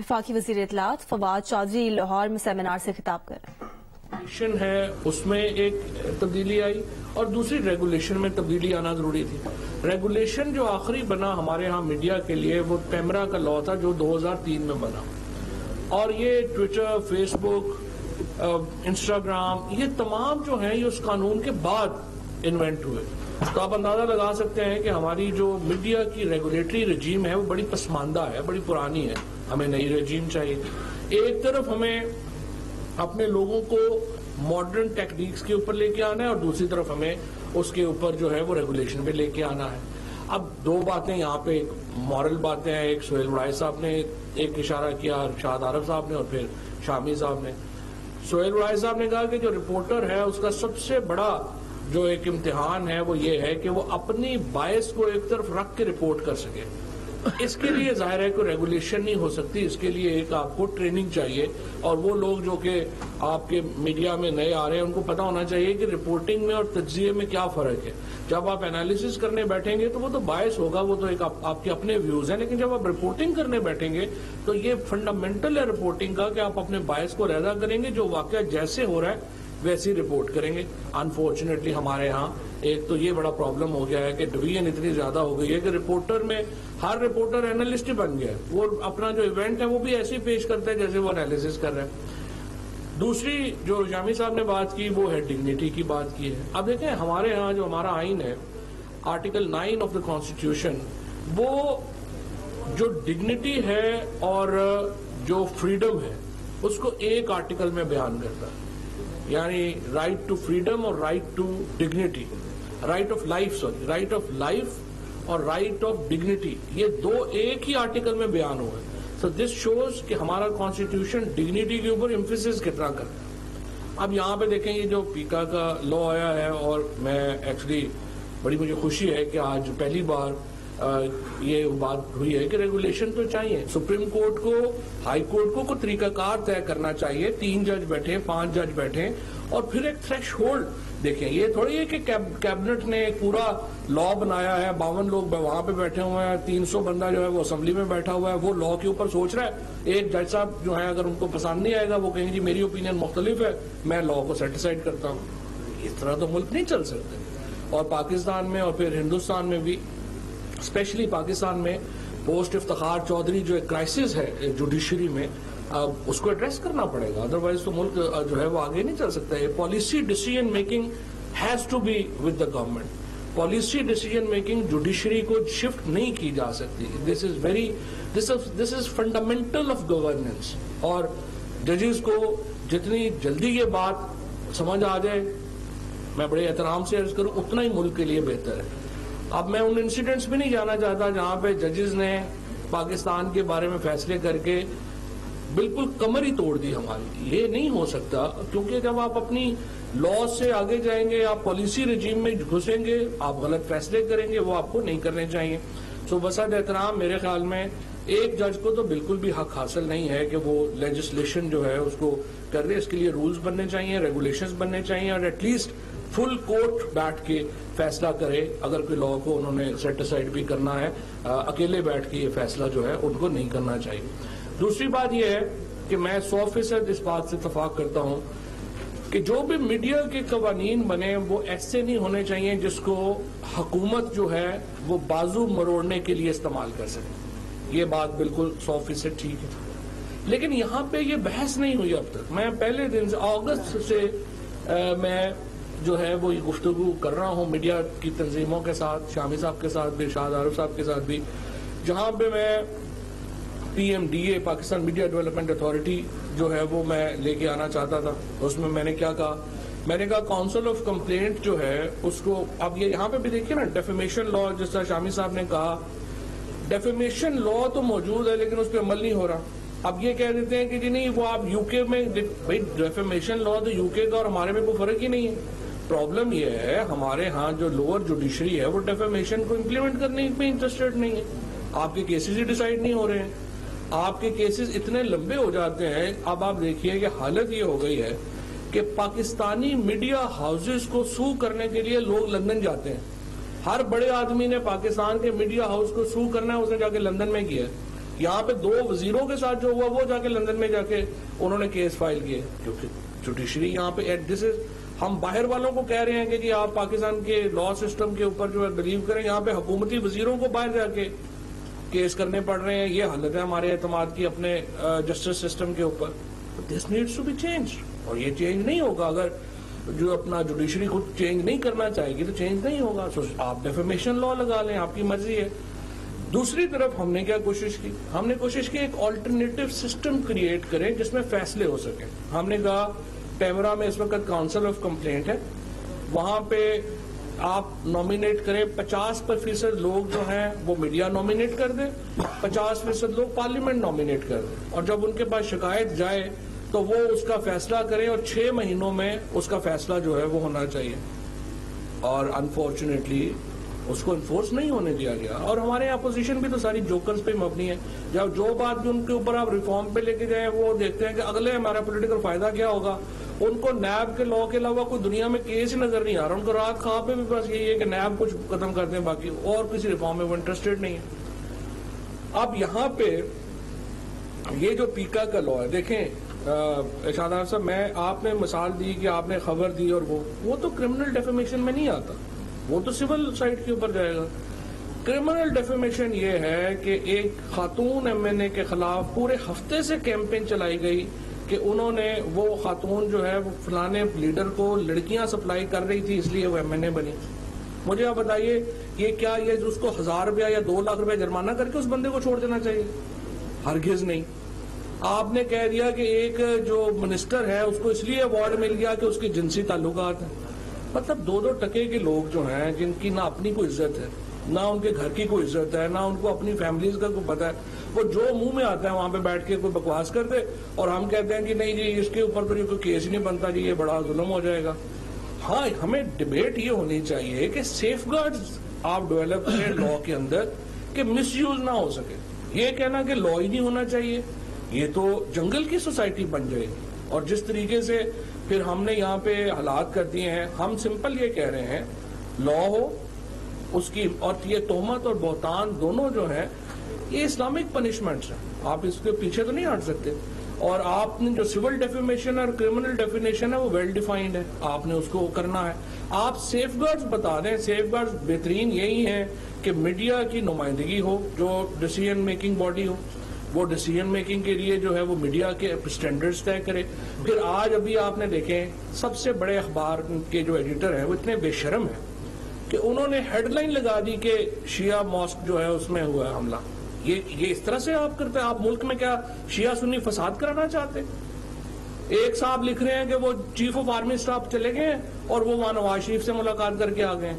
وفاقی وزیر اطلاعات فواد چودھری لاہور میں سیمینار سے خطاب کر رہے ہیں۔ ریگولیشن ہے اس میں ایک تبدیلی آئی اور دوسری ریگولیشن میں تبدیلی آنا ضروری تھی۔ ریگولیشن جو آخری بنا ہمارے ہاں میڈیا کے لیے وہ پیمرا کا لا تھا جو 2003 میں بنا، اور یہ ٹویٹر، فیس بک، انسٹاگرام، یہ تمام جو ہیں یہ اس قانون کے بعد انوینٹ ہوئے۔ تو آپ اندازہ لگا سکتے ہیں کہ ہماری جو میڈیا کی ریگولیٹری رجیم ہے وہ بڑی پسماندہ ہے، بڑی پرانی ہے، ہمیں نئی رجیم چاہیے۔ ایک طرف ہمیں اپنے لوگوں کو ماڈرن ٹیکنیکس کے اوپر لے کے آنا ہے اور دوسری طرف ہمیں اس کے اوپر جو ہے وہ ریگولیشن پہ لے کے آنا ہے۔ اب دو باتیں یہاں پہ مورل باتیں ہیں، ایک سہیل وڑائے صاحب نے ایک اشارہ کیا، شاد عارف صاحب نے اور پھر شامی صاحب نے۔ سہیل وڑائے صاحب نے کہا کہ جو رپورٹر ہے اس کا سب سے بڑا جو ایک امتحان ہے وہ یہ ہے کہ وہ اپنی بائس کو ایک طرف رکھ کے رپورٹ کر سکے۔ اس کے لیے ظاہر ہے کوئی ریگولیشن نہیں ہو سکتی، اس کے لیے ایک آپ کو ٹریننگ چاہیے، اور وہ لوگ جو کہ آپ کے میڈیا میں نئے آ رہے ہیں ان کو پتا ہونا چاہیے کہ رپورٹنگ میں اور تجزیے میں کیا فرق ہے۔ جب آپ انالیسس کرنے بیٹھیں گے تو وہ تو باعث ہوگا، وہ تو ایک آپ کے اپنے ویوز ہیں، لیکن جب آپ رپورٹنگ کرنے بیٹھیں گے تو یہ فنڈامنٹل ہے رپورٹنگ کا کہ آپ اپنے باعث کو علیحدہ کریں گے، جو واقعہ جیسے ہو رہا ہے ویسے رپورٹ کریں گے۔ انفارچونیٹلی ہمارے ہاں ایک تو یہ بڑا پرابلم ہو گیا ہے کہ ڈویژن اتنی زیادہ ہو گئی ہے کہ رپورٹر میں ہر رپورٹر اینالسٹ بن گیا ہے، وہ اپنا جو ایونٹ ہے وہ بھی ایسے ہی پیش کرتا ہے جیسے وہ انالیسس کر رہا ہے۔ دوسری جو شامی صاحب نے بات کی وہ ہے ڈگنیٹی کی بات کی ہے۔ اب دیکھیں ہمارے ہاں جو ہمارا آئین ہے، آرٹیکل 9 آف دا کانسٹیٹیوشن، وہ جو ڈگنیٹی ہے اور جو فریڈم ہے اس کو ایک آرٹیکل میں بیان کرتا ہے، یعنی رائٹ ٹو فریڈم اور right to dignity, right of life اور رائٹ آف ڈگنیٹی، یہ دو ایک ہی آرٹیکل میں بیان ہوئے۔ سو دس شوز کہ ہمارا کانسٹیٹیوشن ڈگنیٹی کے اوپر ایمفیسس کتنا کرتا ہے۔ اب یہاں پہ دیکھیں یہ جو پیکا کا لا آیا ہے، اور میں ایکچولی بڑی مجھے خوشی ہے کہ آج پہلی بار یہ بات ہوئی ہے کہ ریگولیشن تو چاہیے، سپریم کورٹ کو، ہائی کورٹ کو کوئی طریقہ کار طے کرنا چاہیے، 3 جج بیٹھے، 5 جج بیٹھے، اور پھر ایک تھریش ہولڈ دیکھیں۔ یہ تھوڑی ہے کہ کیبنٹ نے ایک پورا لا بنایا ہے، 52 لوگ وہاں پہ بیٹھے ہوئے ہیں، 300 بندہ جو ہے وہ اسمبلی میں بیٹھا ہوا ہے، وہ لا کے اوپر سوچ رہا ہے۔ ایک جج صاحب جو ہے اگر ان کو پسند نہیں آئے گا وہ کہیں گے جی میری اوپینین مختلف ہے، میں لا کو سیٹیسفائڈ کرتا ہوں۔ اس طرح تو ملک نہیں چل سکتے۔ اور پاکستان میں اور پھر ہندوستان میں بھی، اسپیشلی پاکستان میں پوسٹ افتخار چودھری جو ایک کرائسس ہے جوڈیشری میں، اس کو ایڈریس کرنا پڑے گا، ادروائز تو ملک جو ہے وہ آگے نہیں چل سکتا ہے۔ Policy decision making has to be with the government. Policy decision making judiciary کو شفٹ نہیں کی جا سکتی۔ This is fundamental of governance, اور ججز کو جتنی جلدی یہ بات سمجھ آ جائے، میں بڑے احترام سے عرض کروں، اتنا ہی ملک کے لیے بہتر ہے۔ اب میں ان انسیڈنٹس بھی نہیں جانا چاہتا جہاں پہ ججز نے پاکستان کے بارے میں فیصلے کر کے بالکل کمر ہی توڑ دی ہماری۔ یہ نہیں ہو سکتا، کیونکہ جب آپ اپنی لا سے آگے جائیں گے، آپ پالیسی رجیم میں گھسیں گے، آپ غلط فیصلے کریں گے، وہ آپ کو نہیں کرنے چاہیے۔ سو بسد احترام میرے خیال میں ایک جج کو تو بالکل بھی حق حاصل نہیں ہے کہ وہ لیجسلیشن جو ہے اس کو کر دے۔ اس کے لیے رولز بننے چاہیے، ریگولیشنز بننے چاہیے، اور ایٹ لیسٹ فل کورٹ بیٹھ کے فیصلہ کرے۔ اگر کوئی لا کو انہوں نے سیٹ اسائڈ بھی کرنا ہے، اکیلے بیٹھ کے یہ فیصلہ جو ہے ان کو نہیں کرنا چاہیے۔ دوسری بات یہ ہے کہ میں 100% اس بات سے اتفاق کرتا ہوں کہ جو بھی میڈیا کے قوانین بنے وہ ایسے نہیں ہونے چاہیے جس کو حکومت جو ہے وہ بازو مروڑنے کے لیے استعمال کر سکے۔ یہ بات بالکل 100% ٹھیک ہے، لیکن یہاں پہ یہ بحث نہیں ہوئی اب تک۔ میں پہلے دن سے اگست سے میں جو ہے وہ گفتگو کر رہا ہوں میڈیا کی تنظیموں کے ساتھ، شامی صاحب کے ساتھ بھی، شاد عارف صاحب کے ساتھ بھی، جہاں پہ میں PMDA Pakistan media development authority جو ہے وہ میں لے کے آنا چاہتا تھا۔ اس میں میں نے کیا کہا، میں نے کہا کاؤنسل آف کمپلینٹ جو ہے اس کو، اب یہ یہاں پہ بھی دیکھیے نا، ڈیفیمیشن لا جس طرح شامی صاحب نے کہا، ڈیفیمیشن لا تو موجود ہے لیکن اس پہ عمل نہیں ہو رہا۔ اب یہ کہہ دیتے ہیں کہ جی نہیں وہ آپ UK میں، بھائی ڈیفیمیشن لا تو UK کا اور ہمارے میں کوئی فرق ہی نہیں ہے۔ پرابلم یہ ہے ہمارے ہاں جو لوور جوڈیشری ہے وہ ڈیفیمیشن کو امپلیمنٹ کرنے میں انٹرسٹڈ نہیں ہے۔ آپ کے کیسز ہی ڈیسائیڈ نہیں ہو رہے ہیں، آپ کے کیسز اتنے لمبے ہو جاتے ہیں۔ اب آپ دیکھیے کہ حالت یہ ہو گئی ہے کہ پاکستانی میڈیا ہاؤسز کو سو کرنے کے لیے لوگ لندن جاتے ہیں۔ ہر بڑے آدمی نے پاکستان کے میڈیا ہاؤس کو سو کرنا ہے، اس نے جا کے لندن میں کیا ہے۔ یہاں پہ 2 وزیروں کے ساتھ جو ہوا وہ جا کے لندن میں جا کے انہوں نے کیس فائل کیے، کیونکہ جوڈیشری یہاں پہ ہم باہر والوں کو کہہ رہے ہیں کہ جی آپ پاکستان کے لا سسٹم کے اوپر جو ہے بلیو کریں، یہاں پہ حکومتی وزیروں کو باہر جا کے کیس کرنے پڑ رہے ہیں. یہ حالت ہے ہمارے اعتماد کی اپنے جسٹس سسٹم کے اوپر. This needs to be change, اور یہ چینج نہیں ہوگا اگر جو اپنا جوڈیشری خود چینج نہیں کرنا چاہے گی تو چینج نہیں ہوگا. آپ ڈیفیمیشن لا لگا لیں، آپ کی مرضی ہے. دوسری طرف ہم نے کیا کوشش کی، ہم نے کوشش کی ایک آلٹرنیٹو سسٹم کریٹ کریں جس میں فیصلے ہو سکیں. ہم نے کہا پیمرا میں اس وقت کاؤنسل آف کمپلینٹ ہے، وہاں پہ آپ نامینیٹ کریں 50% لوگ جو ہیں وہ میڈیا نامینیٹ کر دیں، 50% لوگ پارلیمنٹ نامینیٹ کر دیں، اور جب ان کے پاس شکایت جائے تو وہ اس کا فیصلہ کریں، اور 6 مہینوں میں اس کا فیصلہ جو ہے وہ ہونا چاہیے. اور انفارچونیٹلی اس کو انفورس نہیں ہونے دیا گیا. اور ہمارے اپوزیشن بھی تو ساری جوکرز پہ مبنی ہے. جب جو بات بھی ان کے اوپر آپ ریفارم پہ لے کے جائیں وہ دیکھتے ہیں کہ اگلے ہمارا پولیٹیکل فائدہ کیا ہوگا. ان کو نیب کے لا کے علاوہ کوئی دنیا میں کیس ہی نظر نہیں آ رہا. ان کو رات خواب پہ بھی بس یہی ہے کہ نیب کچھ ختم کر دیں، باقی اور کسی ریفارم میں وہ انٹرسٹڈ نہیں ہے. اب یہاں پہ یہ جو پیکا کا لا ہے، دیکھیں ارشاد صاحب، آپ نے مثال دی کہ آپ نے خبر دی، اور وہ تو کرمنل ڈیفیمیشن میں نہیں آتا، وہ تو سول سائٹ کے اوپر جائے گا. کرمنل ڈیفیمیشن یہ ہے کہ ایک خاتون MNA کے خلاف پورے ہفتے سے کیمپین چلائی گئی کہ انہوں نے وہ خاتون جو ہے وہ فلانے لیڈر کو لڑکیاں سپلائی کر رہی تھی، اس لیے وہ MNA بنی. مجھے آپ بتائیے یہ کیا یہ اس کو 1000 روپیہ یا 2 لاکھ روپیہ جرمانہ کر کے اس بندے کو چھوڑ دینا چاہیے؟ ہرگز نہیں. آپ نے کہہ دیا کہ ایک جو منسٹر ہے اس کو اس لیے ایوارڈ مل گیا کہ اس کے جنسی تعلقات ہیں. مطلب 2 ٹکے کے لوگ جو ہیں جن کی نہ اپنی کوئی عزت ہے، نہ ان کے گھر کی کوئی عزت ہے، نہ ان کو اپنی فیملیز کا کوئی پتہ ہے، وہ جو منہ میں آتا ہے وہاں پہ بیٹھ کے کوئی بکواس کر دے، اور ہم کہتے ہیں کہ نہیں جی اس کے اوپر کوئی کیس نہیں بنتا جی، یہ بڑا ظلم ہو جائے گا. ہاں ہمیں ڈبیٹ یہ ہونی چاہیے کہ سیف گارڈز آپ ڈیولپ کریں لا کے اندر کہ مس یوز نہ ہو سکے. یہ کہنا کہ لا ہی نہیں ہونا چاہیے، یہ تو جنگل کی سوسائٹی بن جائے گی. اور جس طریقے سے پھر ہم نے یہاں پہ حالات کر دیے ہیں، ہم سمپل یہ کہہ رہے ہیں لا ہو اس کی، اور یہ تہمت اور بہتان دونوں جو ہیں یہ اسلامک پنشمنٹس ہیں، آپ اس کے پیچھے تو نہیں ہٹ سکتے. اور آپ نے جو سول ڈیفیمیشن اور کرمنل ڈیفینیشن ہے وہ ویل ڈیفائنڈ ہے، آپ نے اس کو کرنا ہے. آپ سیف گارڈز بتا دیں. سیف گارڈز بہترین یہی ہیں کہ میڈیا کی نمائندگی ہو، جو ڈیسیژن میکنگ باڈی ہو، وہ ڈیسیژن میکنگ کے لیے جو ہے وہ میڈیا کے اسٹینڈرڈز طے کرے. پھر آج ابھی آپ نے دیکھیں سب سے بڑے اخبار کے جو ایڈیٹر ہیں وہ اتنے بے شرم ہیں کہ انہوں نے ہیڈ لائن لگا دی کہ شیعہ ماسک جو ہے اس میں ہوا ہے حملہ. یہ اس طرح سے آپ کرتے ہیں؟ آپ ملک میں کیا شیعہ سنی فساد کرانا چاہتے؟ ایک صاحب لکھ رہے ہیں کہ وہ چیف آف آرمی اسٹاف چلے گئے اور وہ وہاں نواز شریف سے ملاقات کر کے آ گئے.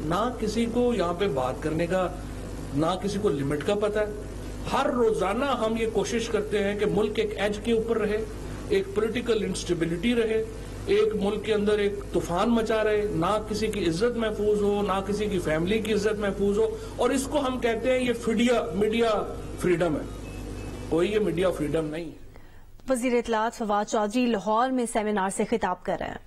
نہ کسی کو یہاں پہ بات کرنے کا، نہ کسی کو لمٹ کا پتہ ہے. ہر روزانہ ہم یہ کوشش کرتے ہیں کہ ملک ایک ایج کے اوپر رہے، ایک پولیٹیکل انسٹیبلٹی رہے، ایک ملک کے اندر ایک طوفان مچا رہے، نہ کسی کی عزت محفوظ ہو، نہ کسی کی فیملی کی عزت محفوظ ہو. اور اس کو ہم کہتے ہیں یہ میڈیا فریڈم ہے. کوئی یہ میڈیا فریڈم نہیں ہے. وزیر اطلاعات فواد چودھری لاہور میں سیمینار سے خطاب کر رہے ہیں.